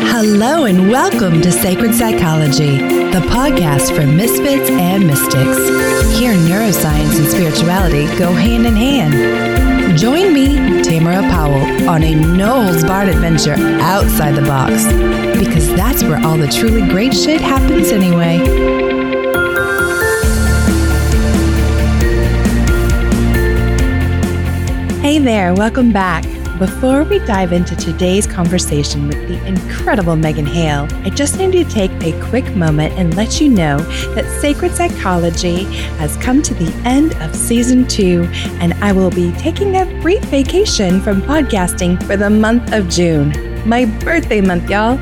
Hello and welcome to Sacred Psychology, the podcast for misfits and mystics. Here, neuroscience and spirituality go hand in hand. Join me, Tamara Powell, on a no-holds-barred adventure outside the box, because that's where all the truly great shit happens anyway. Hey there, welcome back. Before we dive into today's conversation with the incredible Megan Hale, I just need to take a quick moment and let you know that Sacred Psychology has come to the end of season 2, and I will be taking a brief vacation from podcasting for the month of June. My birthday month, y'all.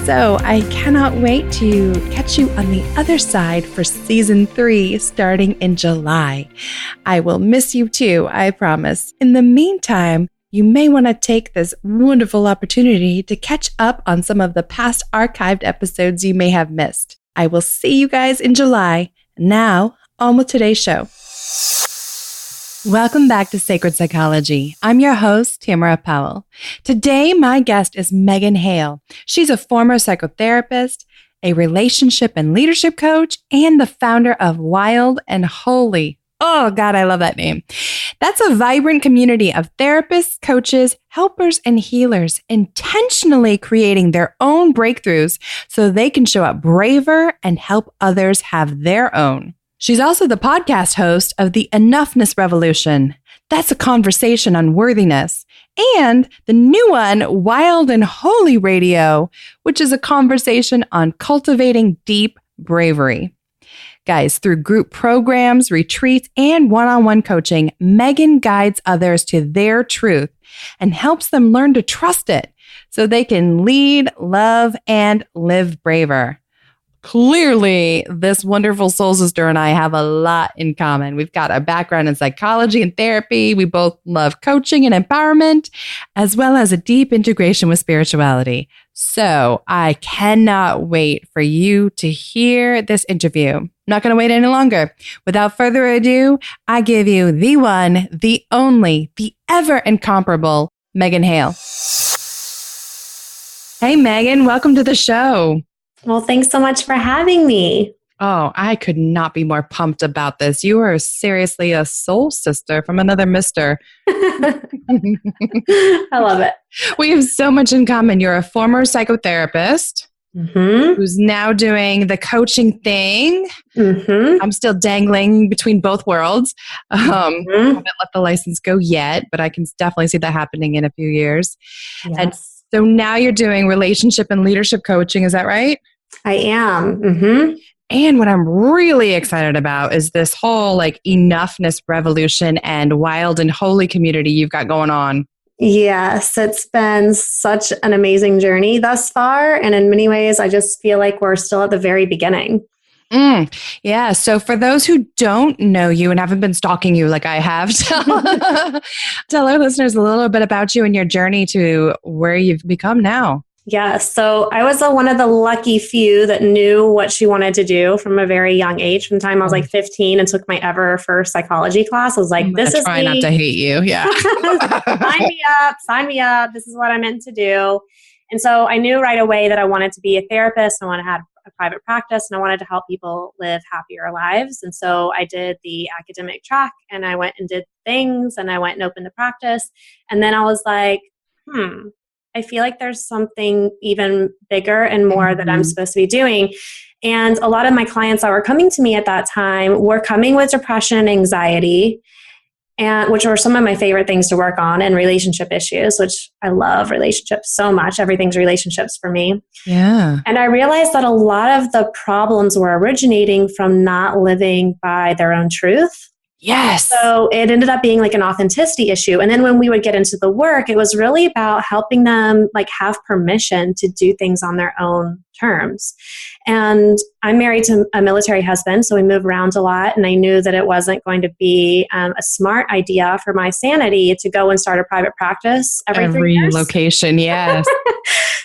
So I cannot wait to catch you on the other side for season 3 starting in July. I will miss you too, I promise. In the meantime, you may want to take this wonderful opportunity to catch up on some of the past archived episodes you may have missed. I will see you guys in July. Now, on with today's show. Welcome back to Sacred Psychology. I'm your host, Tamara Powell. Today, my guest is Megan Hale. She's a former psychotherapist, a relationship and leadership coach, and the founder of Wild and Holy. Oh, God, I love that name. That's a vibrant community of therapists, coaches, helpers, and healers intentionally creating their own breakthroughs so they can show up braver and help others have their own. She's also the podcast host of the Enoughness Revolution. That's a conversation on worthiness. And the new one, Wild and Holy Radio, which is a conversation on cultivating deep bravery. Guys, through group programs, retreats, and one-on-one coaching, Megan guides others to their truth and helps them learn to trust it so they can lead, love, and live braver. Clearly, this wonderful soul sister and I have a lot in common. We've got a background in psychology and therapy. We both love coaching and empowerment, as well as a deep integration with spirituality. So I cannot wait for you to hear this interview. I'm not going to wait any longer. Without further ado, I give you the one, the only, the ever incomparable Megan Hale. Hey, Megan, welcome to the show. Well, thanks so much for having me. Oh, I could not be more pumped about this. You are seriously a soul sister from another mister. I love it. We have so much in common. You're a former psychotherapist who's now doing the coaching thing. I'm still dangling between both worlds. I haven't let the license go yet, but I can definitely see that happening in a few years. Yes. And so now you're doing relationship and leadership coaching. Is that right? I am. And what I'm really excited about is this whole Enoughness Revolution and Wild and Holy community you've got going on. Yes, it's been such an amazing journey thus far. And in many ways, I just feel like we're still at the very beginning. Yeah. So for those who don't know you and haven't been stalking you like I have, tell our listeners a little bit about you and your journey to where you've become now. Yes. So I was one of the lucky few that knew what she wanted to do from a very young age. From the time I was 15 and took my ever first psychology class, I was like, this is try not to hate you. Yeah. Sign me up. This is what I'm meant to do. And so I knew right away that I wanted to be a therapist. I wanted to have a private practice and I wanted to help people live happier lives. And so I did the academic track and I went and did things and I went and opened the practice. And then I was like, I feel like there's something even bigger and more that I'm supposed to be doing. And a lot of my clients that were coming to me at that time were coming with depression and anxiety, and which were some of my favorite things to work on, and relationship issues, which I love relationships so much. Everything's relationships for me. Yeah. And I realized that a lot of the problems were originating from not living by their own truth. Yes. So it ended up being an authenticity issue. And then when we would get into the work, it was really about helping them have permission to do things on their own terms. And I'm married to a military husband, so we move around a lot. And I knew that it wasn't going to be a smart idea for my sanity to go and start a private practice every 3 years. Location. Yes.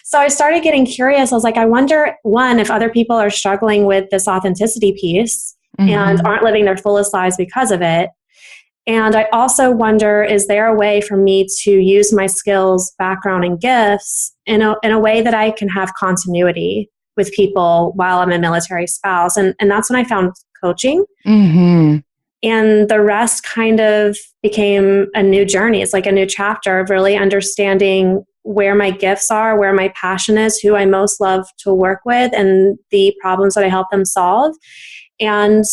So I started getting curious. I was like, I wonder, one, if other people are struggling with this authenticity piece and aren't living their fullest lives because of it. And I also wonder, is there a way for me to use my skills, background, and gifts in a way that I can have continuity with people while I'm a military spouse? And that's when I found coaching. Mm-hmm. And the rest kind of became a new journey. It's like a new chapter of really understanding where my gifts are, where my passion is, who I most love to work with, and the problems that I help them solve. And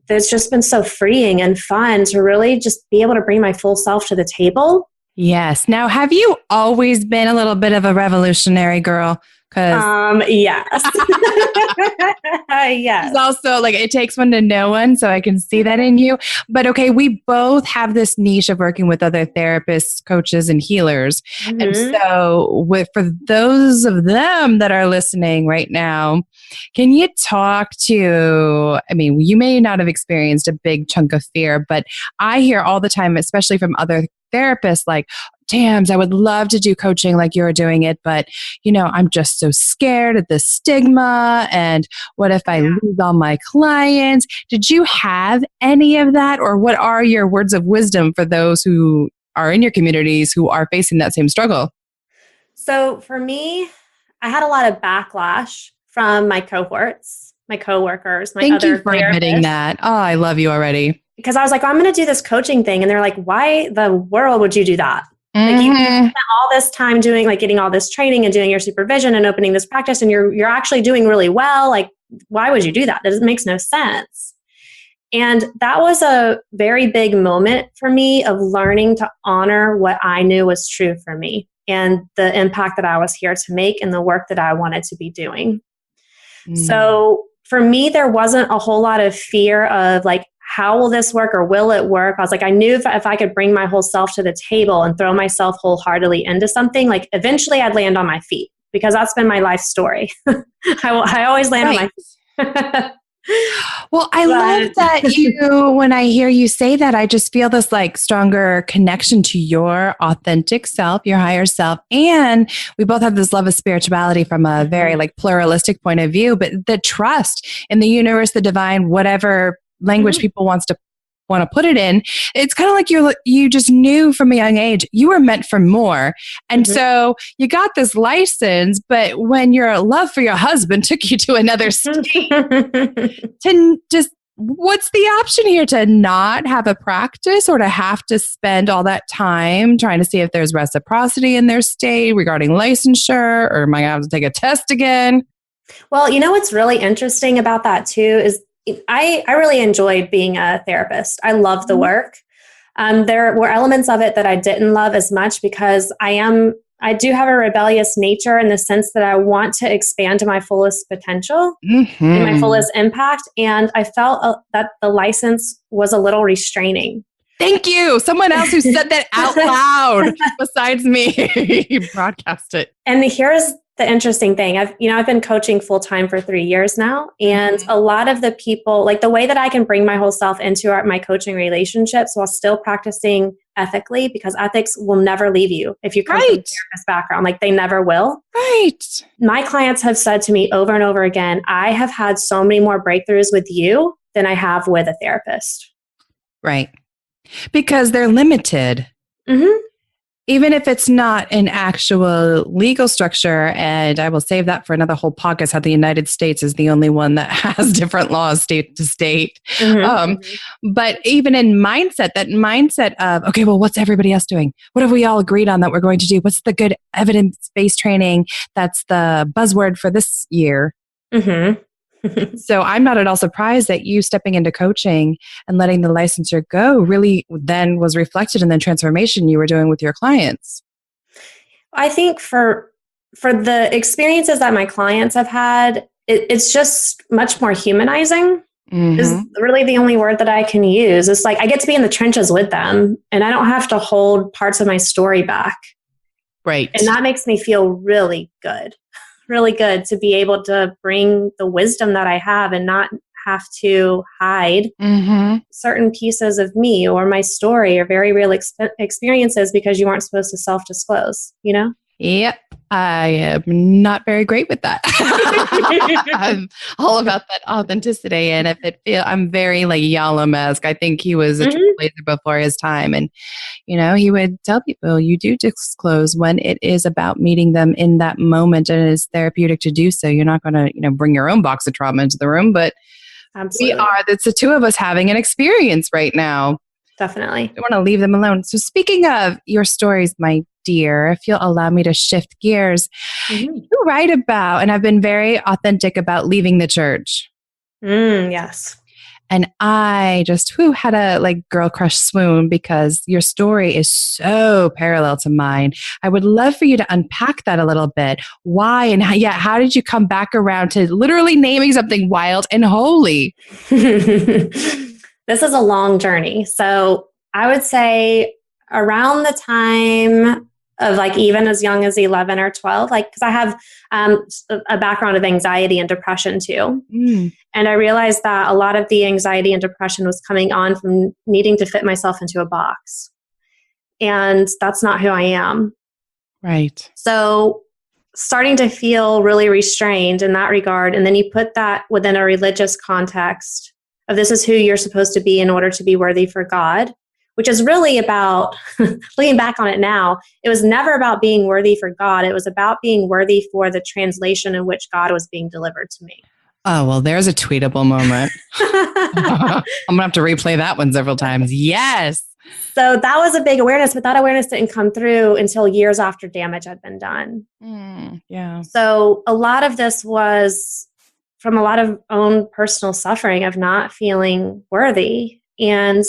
it's just been so freeing and fun to really just be able to bring my full self to the table. Yes. Now, have you always been a little bit of a revolutionary girl? Yes. Yes. It's also like it takes one to know one, so I can see that in you. But okay, we both have this niche of working with other therapists, coaches, and healers. Mm-hmm. And so for those of them that are listening right now, can you talk to, I mean, you may not have experienced a big chunk of fear, but I hear all the time, especially from other therapists, like, Tams, I would love to do coaching like you're doing it, but I'm just so scared of the stigma. And what if I lose all my clients? Did you have any of that? Or what are your words of wisdom for those who are in your communities who are facing that same struggle? So for me, I had a lot of backlash from my cohorts, my coworkers, my other therapists. Thank you for admitting that. Oh, I love you already. Because I was like, I'm going to do this coaching thing. And they're like, why the world would you do that? Like you spent all this time doing, like getting all this training and doing your supervision and opening this practice, and you're actually doing really well. Like, why would you do that? It makes no sense. And that was a very big moment for me of learning to honor what I knew was true for me and the impact that I was here to make and the work that I wanted to be doing. So for me, there wasn't a whole lot of fear of like, how will this work or will it work? I was like, I knew if I could bring my whole self to the table and throw myself wholeheartedly into something, like eventually I'd land on my feet, because that's been my life story. I always land on my feet. Well, I love that when I hear you say that, I just feel this like stronger connection to your authentic self, your higher self. And we both have this love of spirituality from a very like pluralistic point of view, but the trust in the universe, the divine, whatever language people want to put it in. It's kind of like you just knew from a young age you were meant for more. And so you got this license, but when your love for your husband took you to another state, to just, what's the option here? To not have a practice or to have to spend all that time trying to see if there's reciprocity in their state regarding licensure, or am I going to have to take a test again? Well, what's really interesting about that too is I really enjoyed being a therapist. I love the work. There were elements of it that I didn't love as much because I do have a rebellious nature in the sense that I want to expand to my fullest potential and my fullest impact. And I felt that the license was a little restraining. Thank you. Someone else who said that out loud besides me broadcast it. And here's the interesting thing. I've been coaching full time for 3 years now. And a lot of the people, like the way that I can bring my whole self into my coaching relationships while still practicing ethically, because ethics will never leave you if you come from a therapist background, like they never will. Right. My clients have said to me over and over again, I have had so many more breakthroughs with you than I have with a therapist. Right. Because they're limited. Even if it's not an actual legal structure, and I will save that for another whole podcast, how the United States is the only one that has different laws state to state. But even in that mindset of, okay, well, what's everybody else doing? What have we all agreed on that we're going to do? What's the good evidence-based training? That's the buzzword for this year. So I'm not at all surprised that you stepping into coaching and letting the licensure go really then was reflected in the transformation you were doing with your clients. I think for the experiences that my clients have had, it's just much more humanizing. Is really the only word that I can use. It's like I get to be in the trenches with them and I don't have to hold parts of my story back. Right. And that makes me feel really good. Really good to be able to bring the wisdom that I have and not have to hide certain pieces of me or my story or very real experiences because you aren't supposed to self-disclose, Yep. I am not very great with that. I'm all about that authenticity. And I'm very like Yalom-esque. I think he was a trailblazer before his time. And, he would tell people, you do disclose when it is about meeting them in that moment and it is therapeutic to do so. You're not going to, bring your own box of trauma into the room, but Absolutely. it's the two of us having an experience right now. Definitely. I want to leave them alone. So speaking of your stories, my dear, if you'll allow me to shift gears, you write about, and I've been very authentic about leaving the church. Yes. And I just had a girl crush swoon because your story is so parallel to mine. I would love for you to unpack that a little bit. Why and how did you come back around to literally naming something wild and holy? This is a long journey. So I would say around the time of even as young as 11 or 12, because I have a background of anxiety and depression too. And I realized that a lot of the anxiety and depression was coming on from needing to fit myself into a box. And that's not who I am. Right. So starting to feel really restrained in that regard. And then you put that within a religious context of this is who you're supposed to be in order to be worthy for God, which is really about, looking back on it now, it was never about being worthy for God. It was about being worthy for the translation in which God was being delivered to me. Oh, well, there's a tweetable moment. I'm going to have to replay that one several times. Yes. So that was a big awareness, but that awareness didn't come through until years after damage had been done. Yeah. So a lot of this was from a lot of own personal suffering of not feeling worthy. And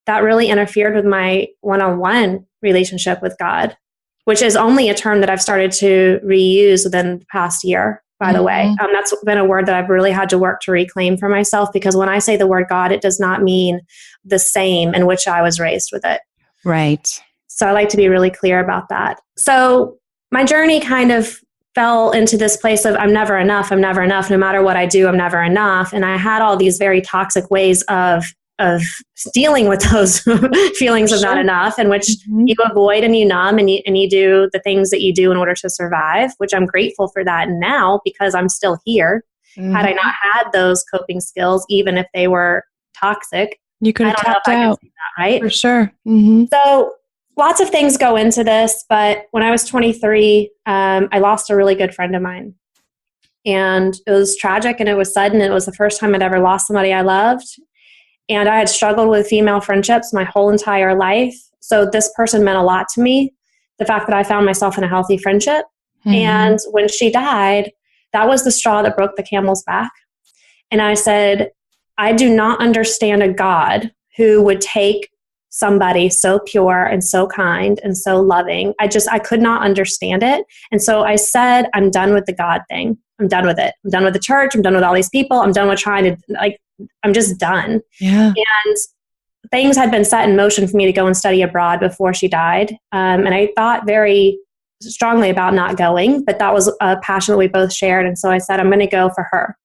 that really interfered with my one-on-one relationship with God, which is only a term that I've started to reuse within the past year, by the way. That's been a word that I've really had to work to reclaim for myself, because when I say the word God, it does not mean the same in which I was raised with it. Right. So I like to be really clear about that. So my journey kind of fell into this place of I'm never enough. No matter what I do, I'm never enough. And I had all these very toxic ways of dealing with those feelings of not enough, in which you avoid and you numb and you do the things that you do in order to survive, which I'm grateful for that now because I'm still here. Had I not had those coping skills, even if they were toxic, you could have tapped out. That, right? For sure. So lots of things go into this, but when I was 23, I lost a really good friend of mine. And it was tragic and it was sudden. It was the first time I'd ever lost somebody I loved. And I had struggled with female friendships my whole entire life. So this person meant a lot to me. The fact that I found myself in a healthy friendship. And when she died, that was the straw that broke the camel's back. And I said, I do not understand a God who would take somebody so pure and so kind and so loving. I could not understand it. And so I said, I'm done with the God thing. I'm done with it. I'm done with the church. I'm done with all these people. I'm done with trying to, I'm just done. Yeah. And things had been set in motion for me to go and study abroad before she died. And I thought very strongly about not going, but that was a passion that we both shared. And so I said, I'm going to go for her.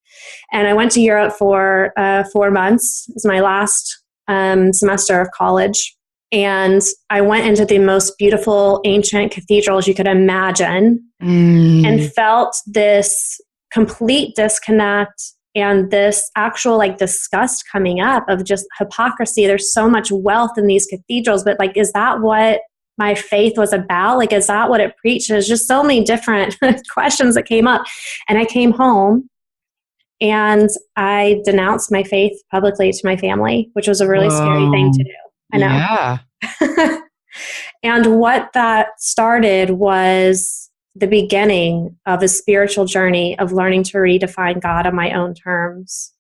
And I went to Europe for 4 months. It was my last semester of college. And I went into the most beautiful ancient cathedrals you could imagine and felt this complete disconnect and this actual disgust coming up of just hypocrisy. There's so much wealth in these cathedrals, but is that what my faith was about? Is that what it preached? There's just so many different questions that came up. And I came home and I denounced my faith publicly to my family, which was a really scary thing to do. I know. Yeah. And what that started was the beginning of a spiritual journey of learning to redefine God on my own terms.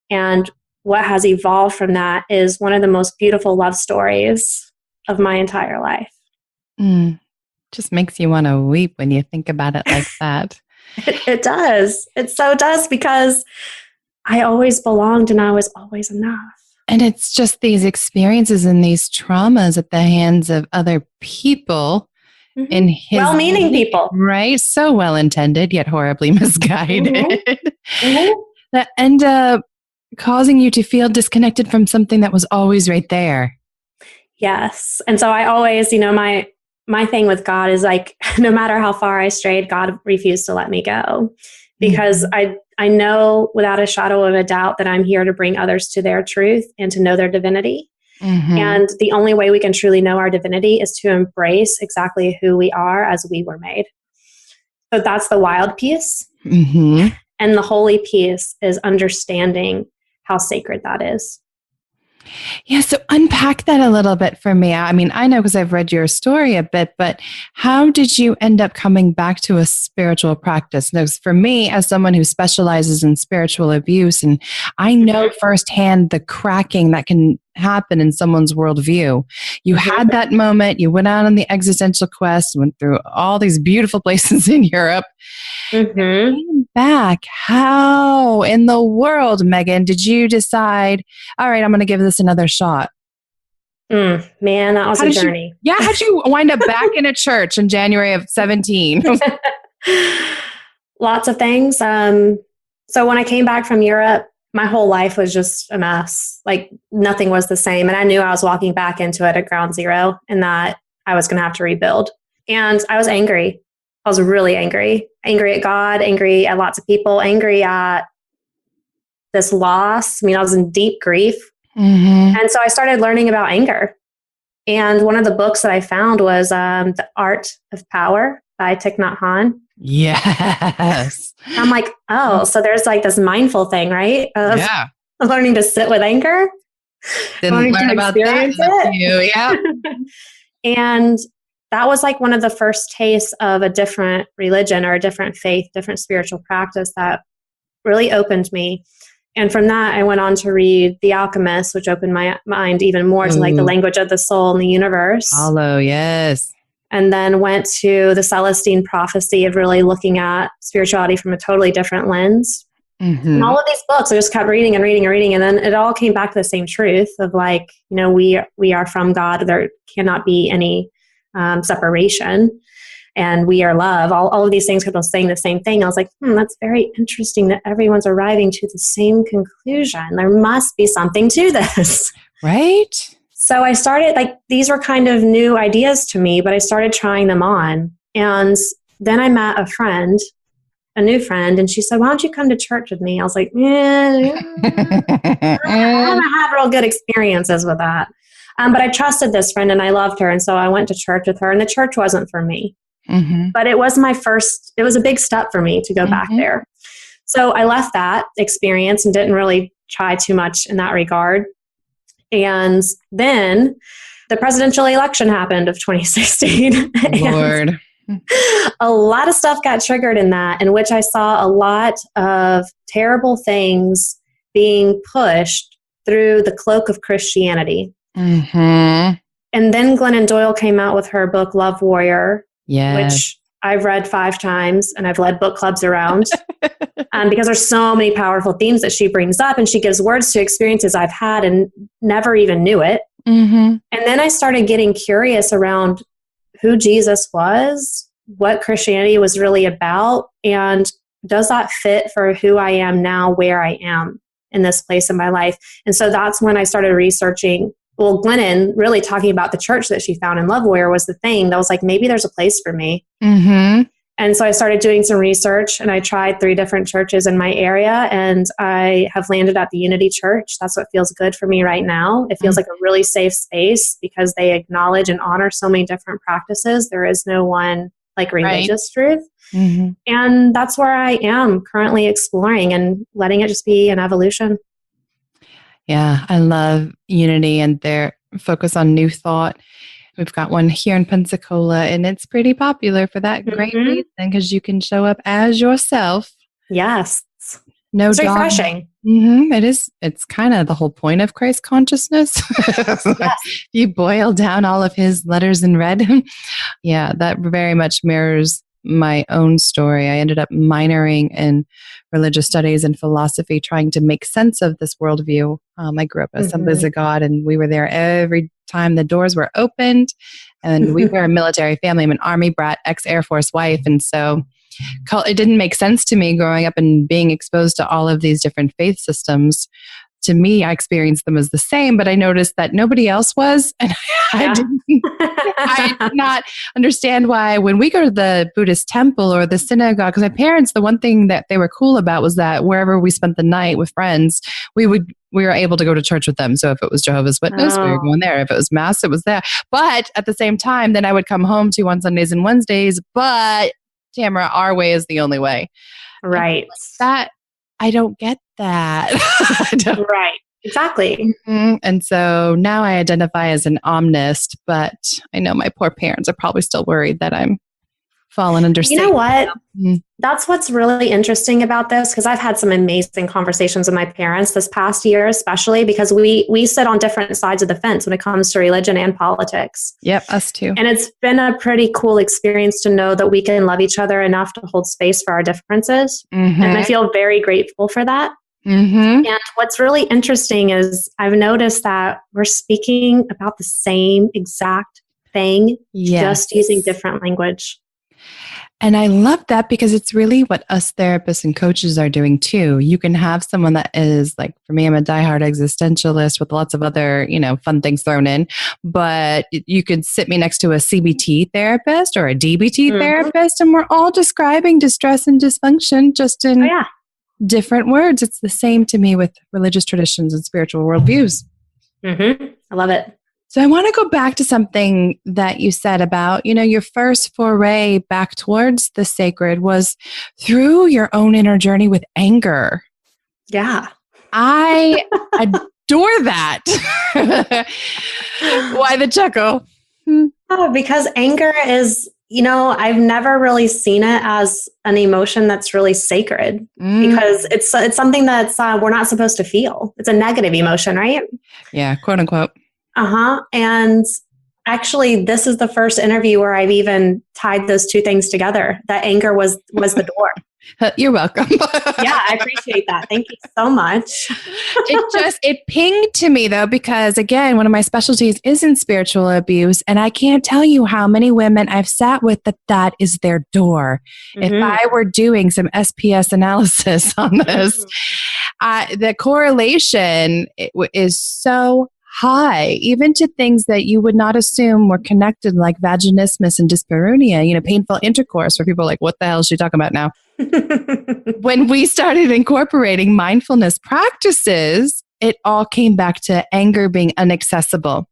And what has evolved from that is one of the most beautiful love stories of my entire life. Just makes you want to weep when you think about it like that. It does. It so does, because I always belonged and I was always enough. And it's just these experiences and these traumas at the hands of other people in his well-meaning people, right? So well-intended, yet horribly misguided. That end up causing you to feel disconnected from something that was always right there. Yes. And so I always, my thing with God is no matter how far I strayed, God refused to let me go, because I know without a shadow of a doubt that I'm here to bring others to their truth and to know their divinity. And the only way we can truly know our divinity is to embrace exactly who we are as we were made. So that's the wild piece. And the holy piece is understanding how sacred that is. Yeah, so unpack that a little bit for me. I mean, I know because I've read your story a bit, but how did you end up coming back to a spiritual practice? Because for me, as someone who specializes in spiritual abuse, and I know firsthand the cracking that can happen in someone's worldview. You had that moment, you went out on the existential quest, went through all these beautiful places in Europe. Came back. How in the world, Megan, did you decide, all right, I'm going to give this another shot? Man, that was a journey. How'd you wind up back in a church in January of 17? Lots of things. So when I came back from Europe, my whole life was just a mess. Like nothing was the same. And I knew I was walking back into it at ground zero and that I was going to have to rebuild. And I was angry. I was really angry. Angry at God, angry at lots of people, angry at this loss. I mean, I was in deep grief. And so I started learning about anger. And one of the books that I found was The Art of Power by Thich Nhat Hanh. Yes. I'm like, oh, so there's like this mindful thing, right? Of learning to sit with anger. Didn't learn about that. Yeah. And that was like one of the first tastes of a different religion or a different faith, different spiritual practice that really opened me. And from that, I went on to read The Alchemist, which opened my mind even more to like the language of the soul and the universe. Hollow, yes. And then went to the Celestine Prophecy of really looking at spirituality from a totally different lens. And all of these books, I just kept reading and reading and reading. And then it all came back to the same truth of like, you know, we are from God. There cannot be any separation. And we are love. All of these things kept on saying the same thing. I was like, that's very interesting that everyone's arriving to the same conclusion. There must be something to this. Right? So I started, like, these were kind of new ideas to me, but I started trying them on. And then I met a new friend, and she said, why don't you come to church with me? I was like, I haven't had real good experiences with that. But I trusted this friend and I loved her. And so I went to church with her, and the church wasn't for me. But it was it was a big step for me to go back there. So I left that experience and didn't really try too much in that regard. And then the presidential election happened of 2016. Lord. A lot of stuff got triggered in that, in which I saw a lot of terrible things being pushed through the cloak of Christianity. And then Glennon Doyle came out with her book, Love Warrior, which I've read 5 times and I've led book clubs around because there's so many powerful themes that she brings up, and she gives words to experiences I've had and never even knew it. And then I started getting curious around who Jesus was, what Christianity was really about, and does that fit for who I am now, where I am in this place in my life? And so that's when I started researching. Well, Glennon really talking about the church that she found in Love Warrior was the thing that was like, maybe there's a place for me. And so I started doing some research, and I tried 3 different churches in my area, and I have landed at the Unity Church. That's what feels good for me right now. It feels like a really safe space because they acknowledge and honor so many different practices. There is no one like religious truth. And that's where I am currently exploring and letting it just be an evolution. Yeah, I love Unity and their focus on new thought. We've got one here in Pensacola, and it's pretty popular for that great reason, because you can show up as yourself. Yes. No it's refreshing. It is. It's kind of the whole point of Christ consciousness. You boil down all of his letters in red. Yeah, that very much mirrors my own story. I ended up minoring in religious studies and philosophy, trying to make sense of this worldview. I grew up as Assemblies of God, and we were there every time the doors were opened. And we were a military family. I'm an Army brat, ex-Air Force wife. And so it didn't make sense to me growing up and being exposed to all of these different faith systems to me, I experienced them as the same, but I noticed that nobody else was. And I did not understand why when we go to the Buddhist temple or the synagogue, because my parents, the one thing that they were cool about was that wherever we spent the night with friends, we were able to go to church with them. So if it was Jehovah's Witness, we were going there. If it was Mass, it was there. But at the same time, then I would come home to on Sundays and Wednesdays. But Tamara, our way is the only way. Right. That I don't get that. Right. Exactly. Mm-hmm. And so now I identify as an omnist, but I know my poor parents are probably still worried that I'm fallen under Satan. You know what? Mm-hmm. That's what's really interesting about this, because I've had some amazing conversations with my parents this past year, especially because we sit on different sides of the fence when it comes to religion and politics. Yep, us too. And it's been a pretty cool experience to know that we can love each other enough to hold space for our differences. Mm-hmm. And I feel very grateful for that. Mm-hmm. And what's really interesting is I've noticed that we're speaking about the same exact thing, just using different language. And I love that because it's really what us therapists and coaches are doing too. You can have someone that is like, for me, I'm a diehard existentialist with lots of other, fun things thrown in, but you could sit me next to a CBT therapist or a DBT therapist, and we're all describing distress and dysfunction just in different words. It's the same to me with religious traditions and spiritual worldviews. Mm-hmm. I love it. So I want to go back to something that you said about, your first foray back towards the sacred was through your own inner journey with anger. Yeah. I adore that. Why the chuckle? Oh, because anger is, I've never really seen it as an emotion that's really sacred because it's something that's we're not supposed to feel. It's a negative emotion, right? Yeah, quote unquote. And actually, this is the first interview where I've even tied those two things together. That anger was the door. You're welcome. Yeah, I appreciate that. Thank you so much. It pinged to me though, because again, one of my specialties is in spiritual abuse. And I can't tell you how many women I've sat with that is their door. Mm-hmm. If I were doing some SPS analysis on this, the correlation is so high, even to things that you would not assume were connected, like vaginismus and dyspareunia, painful intercourse, where people are like, what the hell is she talking about now? When we started incorporating mindfulness practices, it all came back to anger being inaccessible.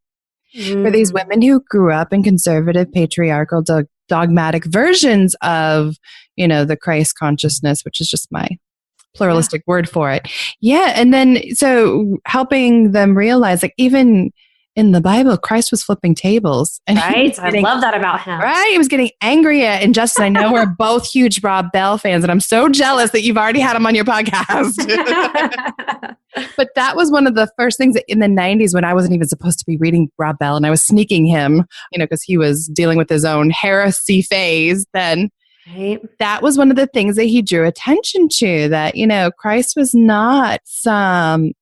For these women who grew up in conservative, patriarchal, dogmatic versions of, the Christ consciousness, which is just my pluralistic word for it. Yeah. And then, so helping them realize, like, even in the Bible, Christ was flipping tables. And right. I love that about him. Right. He was getting angry at injustice. I know we're both huge Rob Bell fans, and I'm so jealous that you've already had him on your podcast. But that was one of the first things in the 90s when I wasn't even supposed to be reading Rob Bell, and I was sneaking him, because he was dealing with his own heresy phase then. Right. That was one of the things that he drew attention to, that, Christ was not some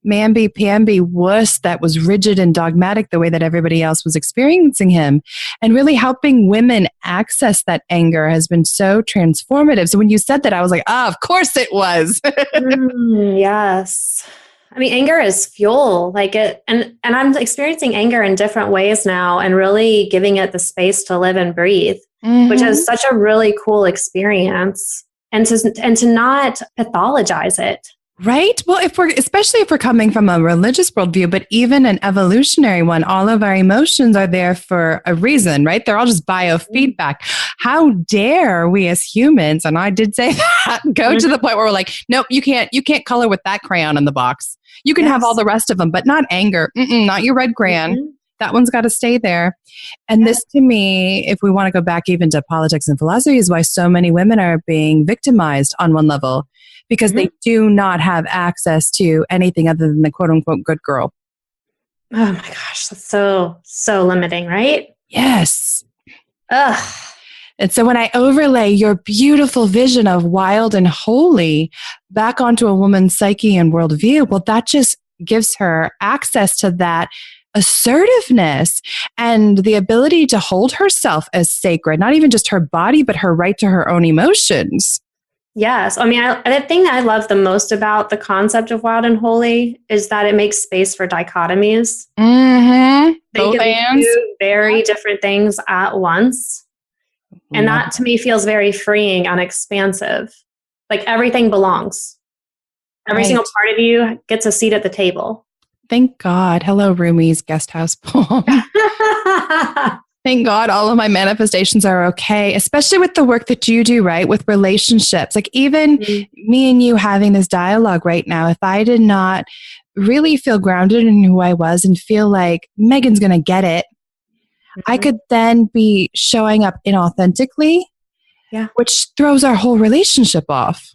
mamby-pamby wuss that was rigid and dogmatic the way that everybody else was experiencing him. And really helping women access that anger has been so transformative. So when you said that, I was like, of course it was. Yes. I mean, anger is fuel, and I'm experiencing anger in different ways now, and really giving it the space to live and breathe. Which is such a really cool experience, and to not pathologize it. Right. Well, especially if we're coming from a religious worldview, but even an evolutionary one, all of our emotions are there for a reason, right? They're all just biofeedback. How dare we as humans, and I did say that, go to the point where we're like, nope, you can't color with that crayon in the box. You can have all the rest of them, but not anger. Not your red crayon. That one's got to stay there. And this, to me, if we want to go back even to politics and philosophy, is why so many women are being victimized on one level, because they do not have access to anything other than the quote unquote good girl. Oh my gosh, that's so limiting, right? Yes. Ugh. And so when I overlay your beautiful vision of wild and holy back onto a woman's psyche and worldview, well, that just gives her access to that assertiveness and the ability to hold herself as sacred, not even just her body, but her right to her own emotions. Yes. I mean, the thing that I love the most about the concept of wild and holy is that it makes space for dichotomies. Mm-hmm. They Both can be hands. two very different things at once. And Love that to me feels very freeing and expansive. Like everything belongs. Every single part of you gets a seat at the table. Thank God. Hello, Rumi's guest house poem. Thank God all of my manifestations are okay, especially with the work that you do, right? With relationships. Like even me and you having this dialogue right now, if I did not really feel grounded in who I was and feel like Megan's going to get it, I could then be showing up inauthentically, which throws our whole relationship off.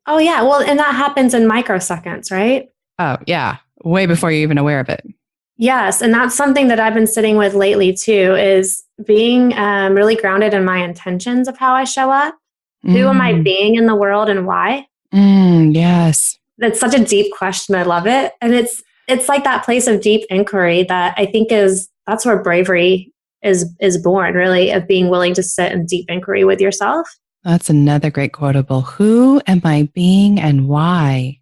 Oh, yeah. Well, and that happens in microseconds, right? Oh, yeah. Way before you're even aware of it. Yes. And that's something that I've been sitting with lately too, is being really grounded in my intentions of how I show up. Who am I being in the world and why? Yes. That's such a deep question. I love it. And it's like that place of deep inquiry that I think that's where bravery is born, really, of being willing to sit in deep inquiry with yourself. That's another great quotable. Who am I being and why?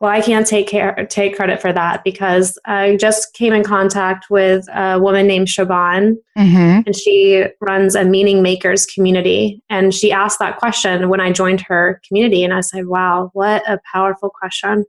Well, I can't take credit for that because I just came in contact with a woman named Siobhan, and she runs a meaning makers community. And she asked that question when I joined her community. And I said, wow, what a powerful question.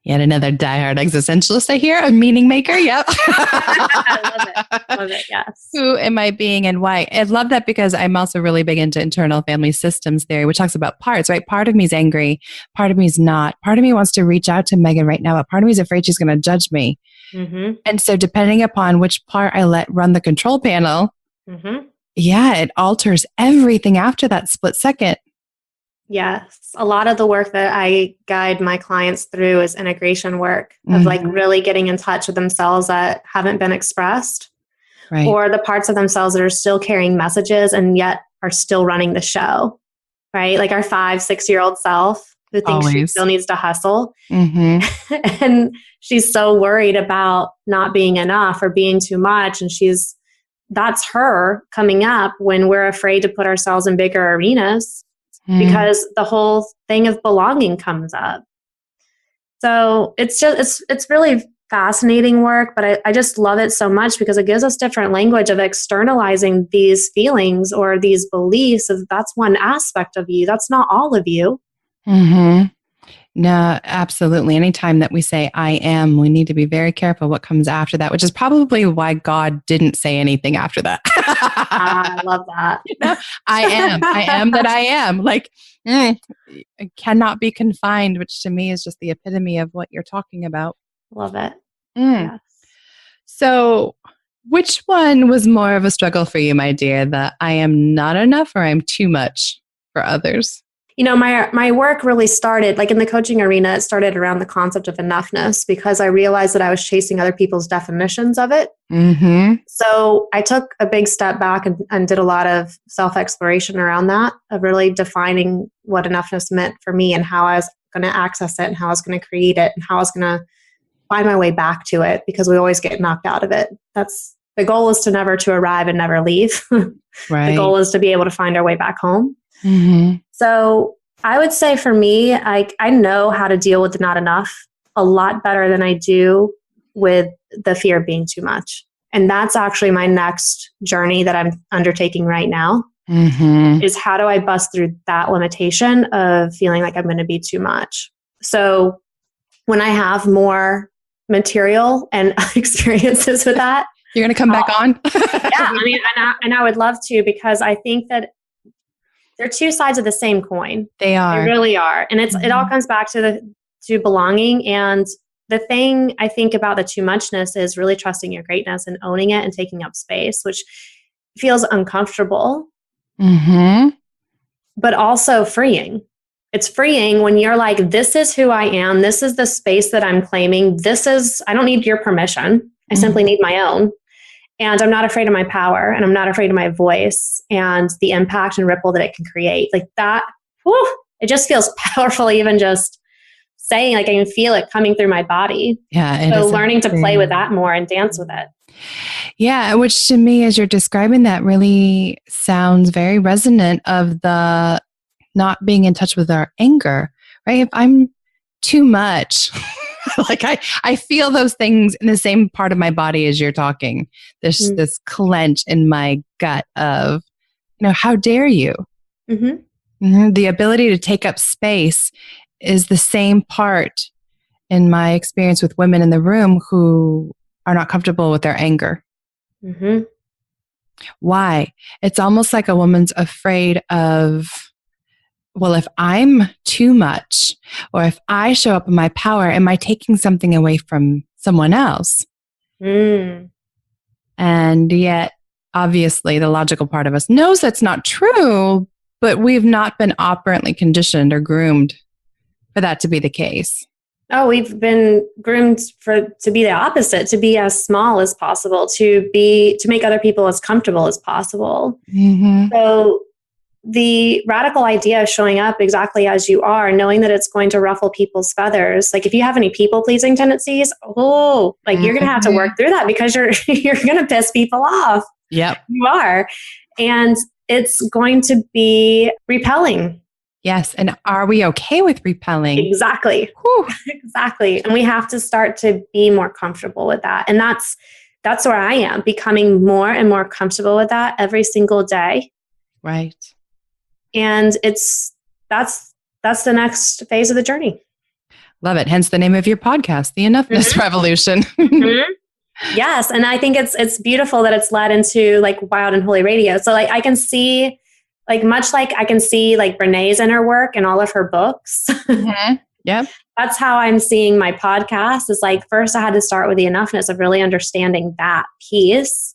Yet another diehard existentialist I hear, a meaning maker. Yep. I love it. Yes. Who am I being and why? I love that because I'm also really big into internal family systems theory, which talks about parts, right? Part of me is angry. Part of me is not. Part of me wants to reach out to Megan right now, but part of me is afraid she's going to judge me. And so depending upon which part I let run the control panel, it alters everything after that split second. Yes. A lot of the work that I guide my clients through is integration work of like really getting in touch with themselves that haven't been expressed, or the parts of themselves that are still carrying messages and yet are still running the show, right? Like our 5-6-year-old self who thinks she still needs to hustle. And she's so worried about not being enough or being too much. And that's her coming up when we're afraid to put ourselves in bigger arenas. Because the whole thing of belonging comes up. So it's really fascinating work, but I just love it so much because it gives us different language of externalizing these feelings or these beliefs of that's one aspect of you. That's not all of you. No, absolutely. Anytime that we say I am, we need to be very careful what comes after that, which is probably why God didn't say anything after that. I love that. I am that I am. Like, it cannot be confined, which to me is just the epitome of what you're talking about. Love it. Yes. So which one was more of a struggle for you, my dear? The I am not enough or I'm too much for others? You know, my work really started, like in the coaching arena, it started around the concept of enoughness because I realized that I was chasing other people's definitions of it. So I took a big step back and did a lot of self-exploration around that, of really defining what enoughness meant for me and how I was going to access it and how I was going to create it and how I was going to find my way back to it because we always get knocked out of it. The goal is to never to arrive and never leave. The goal is to be able to find our way back home. So I would say for me, I know how to deal with the not enough a lot better than I do with the fear of being too much. And that's actually my next journey that I'm undertaking right now, is how do I bust through that limitation of feeling like I'm going to be too much. So when I have more material and experiences with that, you're going to come back on? I mean, and I would love to, because I think that they're two sides of the same coin. They are. They really are. And it all comes back to belonging. And the thing I think about the too muchness is really trusting your greatness and owning it and taking up space, which feels uncomfortable, but also freeing. It's freeing when you're like, this is who I am. This is the space that I'm claiming. I don't need your permission. I simply need my own. And I'm not afraid of my power, and I'm not afraid of my voice and the impact and ripple that it can create. Like that, it just feels powerful, even just saying, like I can feel it coming through my body. Yeah. So learning to play with that more and dance with it. Yeah, which to me, as you're describing that, really sounds very resonant of the not being in touch with our anger, right? If I'm too much, like I feel those things in the same part of my body as you're talking. There's this clench in my gut of, how dare you? The ability to take up space is the same part in my experience with women in the room who are not comfortable with their anger. Why? It's almost like a woman's afraid of, well, if I'm too much, or if I show up in my power, am I taking something away from someone else? And yet, obviously, the logical part of us knows that's not true, but we've not been operantly conditioned or groomed for that to be the case. Oh, we've been groomed to be the opposite, to be as small as possible, to make other people as comfortable as possible. So the radical idea of showing up exactly as you are, knowing that it's going to ruffle people's feathers. Like if you have any people-pleasing tendencies, you're going to have to work through that because you're going to piss people off. Yep. You are. And it's going to be repelling. Yes. And are we okay with repelling? Exactly. Whew. Exactly. And we have to start to be more comfortable with that. And that's where I am, becoming more and more comfortable with that every single day. Right. And that's the next phase of the journey. Love it. Hence the name of your podcast, the Enoughness Revolution. Yes. And I think it's beautiful that it's led into like Wild and Holy Radio. So like I can see, like much like I can see like Brené's inner work and all of her books. Yep. That's how I'm seeing my podcast. Is like first I had to start with the enoughness of really understanding that piece,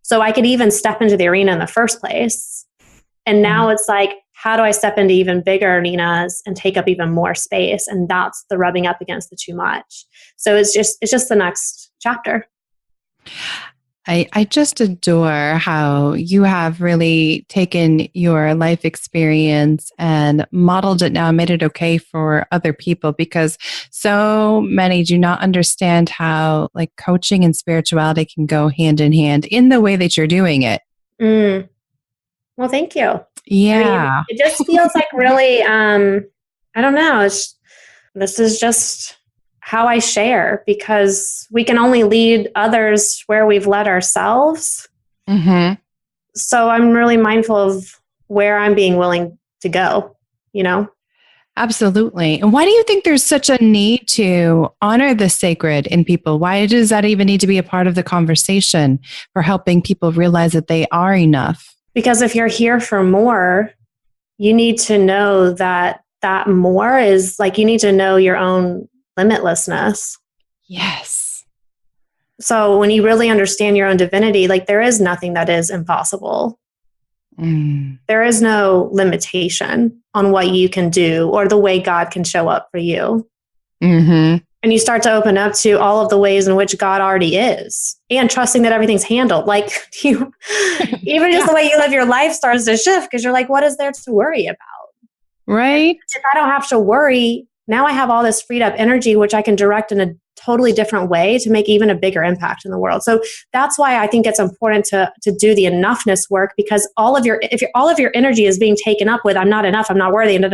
so I could even step into the arena in the first place. And now it's like, how do I step into even bigger arenas and take up even more space? And that's the rubbing up against the too much. So it's just the next chapter. I just adore how you have really taken your life experience and modeled it now and made it okay for other people, because so many do not understand how like coaching and spirituality can go hand in hand in the way that you're doing it. Well, thank you. Yeah. I mean, it just feels like really, I don't know. This is just how I share, because we can only lead others where we've led ourselves. So I'm really mindful of where I'm being willing to go, Absolutely. And why do you think there's such a need to honor the sacred in people? Why does that even need to be a part of the conversation for helping people realize that they are enough? Because if you're here for more, you need to know that more is like, you need to know your own limitlessness. Yes. So when you really understand your own divinity, like there is nothing that is impossible. There is no limitation on what you can do or the way God can show up for you. And you start to open up to all of the ways in which God already is, and trusting that everything's handled. Like even just the way you live your life starts to shift, because you're like, what is there to worry about? Right. If I don't have to worry, now I have all this freed up energy, which I can direct in a totally different way to make even a bigger impact in the world. So that's why I think it's important to do the enoughness work, because all of your energy is being taken up with, I'm not enough, I'm not worthy, and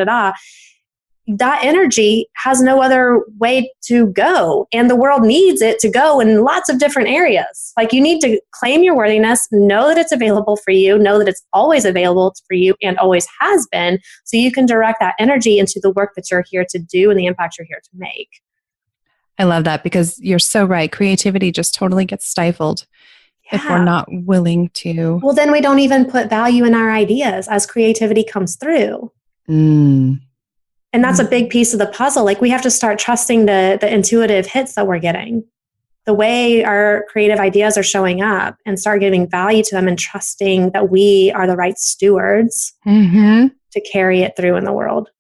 that energy has no other way to go. And the world needs it to go in lots of different areas. Like you need to claim your worthiness, know that it's available for you, know that it's always available for you and always has been, so you can direct that energy into the work that you're here to do and the impact you're here to make. I love that, because you're so right. Creativity just totally gets stifled if we're not willing to. Well, then we don't even put value in our ideas as creativity comes through. And that's a big piece of the puzzle. Like we have to start trusting the intuitive hits that we're getting, the way our creative ideas are showing up, and start giving value to them and trusting that we are the right stewards to carry it through in the world.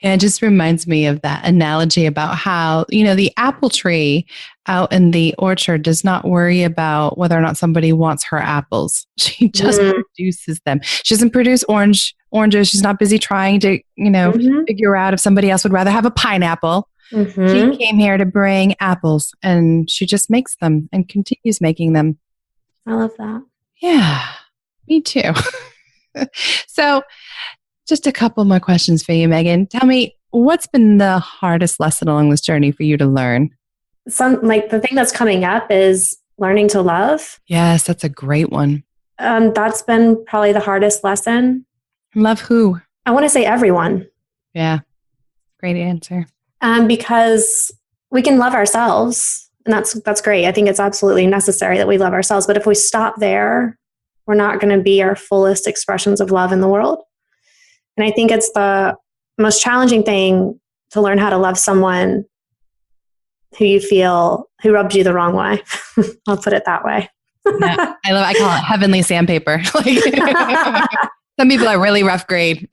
And it just reminds me of that analogy about how, the apple tree out in the orchard does not worry about whether or not somebody wants her apples. She just produces them. She doesn't produce oranges. She's not busy trying to, figure out if somebody else would rather have a pineapple. She came here to bring apples, and she just makes them and continues making them. I love that. Yeah, me too. So Just a couple more questions for you, Megan. Tell me, what's been the hardest lesson along this journey for you to learn? The thing that's coming up is learning to love. Yes, that's a great one. That's been probably the hardest lesson. Love who? I want to say everyone. Yeah. Great answer. Because we can love ourselves, and that's great. I think it's absolutely necessary that we love ourselves. But if we stop there, we're not going to be our fullest expressions of love in the world. And I think it's the most challenging thing to learn how to love someone who rubbed you the wrong way. I'll put it that way. Yeah, I call it heavenly sandpaper. Some people are really rough grade.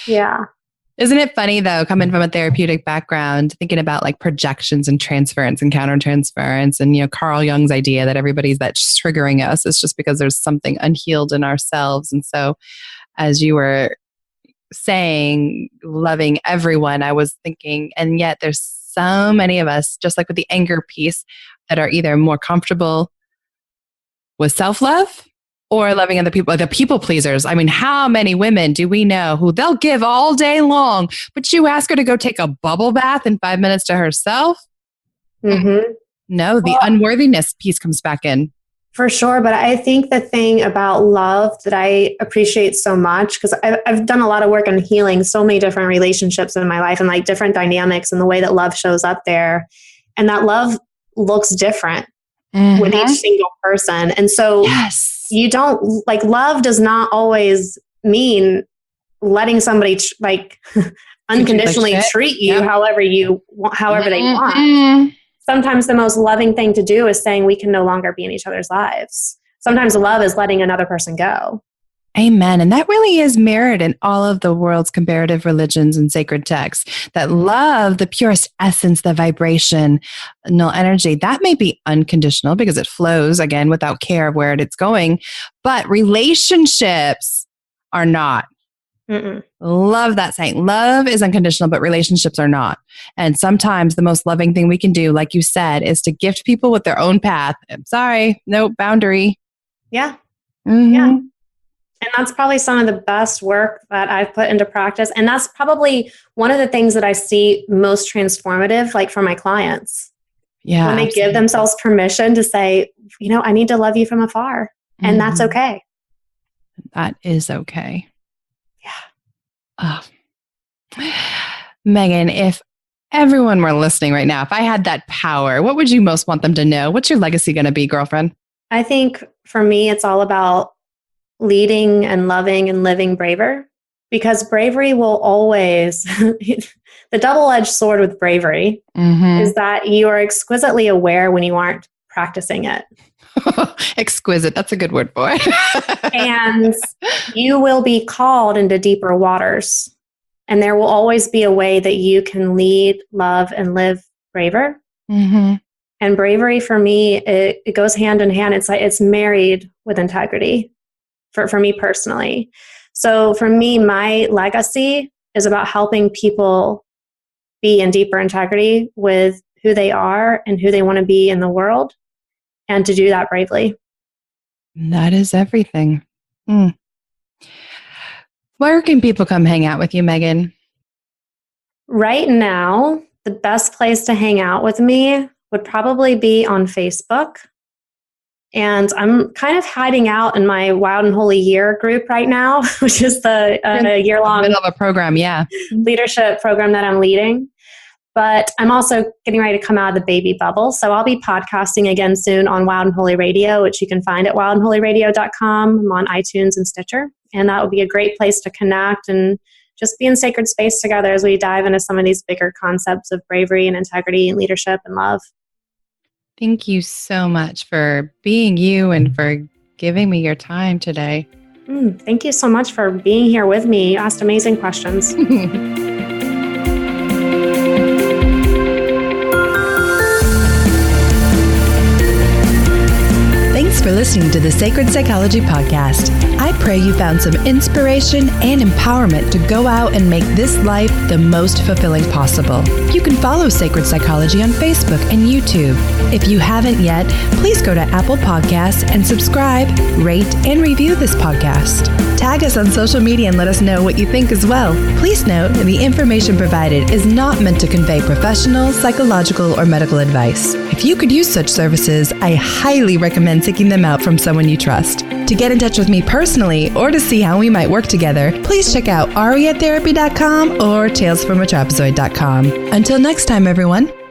Yeah. Isn't it funny though, coming from a therapeutic background, thinking about like projections and transference and countertransference and, Carl Jung's idea that everybody's that's triggering us is just because there's something unhealed in ourselves. And so as you were saying, loving everyone, I was thinking, and yet there's so many of us, just like with the anger piece, that are either more comfortable with self-love or loving other people, like the people pleasers. I mean, how many women do we know who they'll give all day long, but you ask her to go take a bubble bath in 5 minutes to herself? Mm-hmm. No, the unworthiness piece comes back in. For sure. But I think the thing about love that I appreciate so much, because I've done a lot of work on healing so many different relationships in my life and like different dynamics and the way that love shows up there. And that love looks different with each single person. And so you don't love does not always mean letting somebody unconditionally treat you however they want. Sometimes the most loving thing to do is saying we can no longer be in each other's lives. Sometimes love is letting another person go. Amen. And that really is mirrored in all of the world's comparative religions and sacred texts. That love, the purest essence, the vibration, null energy, that may be unconditional because it flows, again, without care of where it's going. But relationships are not. Mm-mm. Love that saying. Love is unconditional, but relationships are not. And sometimes the most loving thing we can do, like you said, is to gift people with their own path. I'm sorry, no boundary. Yeah. Mm-hmm. Yeah. And that's probably some of the best work that I've put into practice. And that's probably one of the things that I see most transformative, like for my clients. Yeah. When they give themselves permission to say, I need to love you from afar. And that's okay. That is okay. Yeah. Oh. Megan, if everyone were listening right now, if I had that power, what would you most want them to know? What's your legacy going to be, girlfriend? I think for me, it's all about leading and loving and living braver, because bravery will always, the double-edged sword with bravery is that you are exquisitely aware when you aren't practicing it. Exquisite. That's a good word, boy. And you will be called into deeper waters. And there will always be a way that you can lead, love, and live braver. Mm-hmm. And bravery for me, it goes hand in hand. It's married with integrity for me personally. So for me, my legacy is about helping people be in deeper integrity with who they are and who they want to be in the world, and to do that bravely. That is everything. Where can people come hang out with you, Megan? Right now, the best place to hang out with me would probably be on Facebook. And I'm kind of hiding out in my Wild and Holy Year group right now, which is the year-long middle of a program, leadership program that I'm leading. But I'm also getting ready to come out of the baby bubble. So I'll be podcasting again soon on Wild and Holy Radio, which you can find at wildandholyradio.com. I'm on iTunes and Stitcher. And that would be a great place to connect and just be in sacred space together as we dive into some of these bigger concepts of bravery and integrity and leadership and love. Thank you so much for being you and for giving me your time today. Thank you so much for being here with me. You asked amazing questions. Thanks for listening to the Sacred Psychology Podcast. I pray you found some inspiration and empowerment to go out and make this life the most fulfilling possible. You can follow Sacred Psychology on Facebook and YouTube. If you haven't yet, please go to Apple Podcasts and subscribe, rate, and review this podcast. Tag Find us on social media and let us know what you think as well. Please note that the information provided is not meant to convey professional, psychological, or medical advice. If you could use such services, I highly recommend seeking them out from someone you trust. To get in touch with me personally or to see how we might work together, please check out ariatherapy.com or talesfromatrapezoid.com. Until next time, everyone.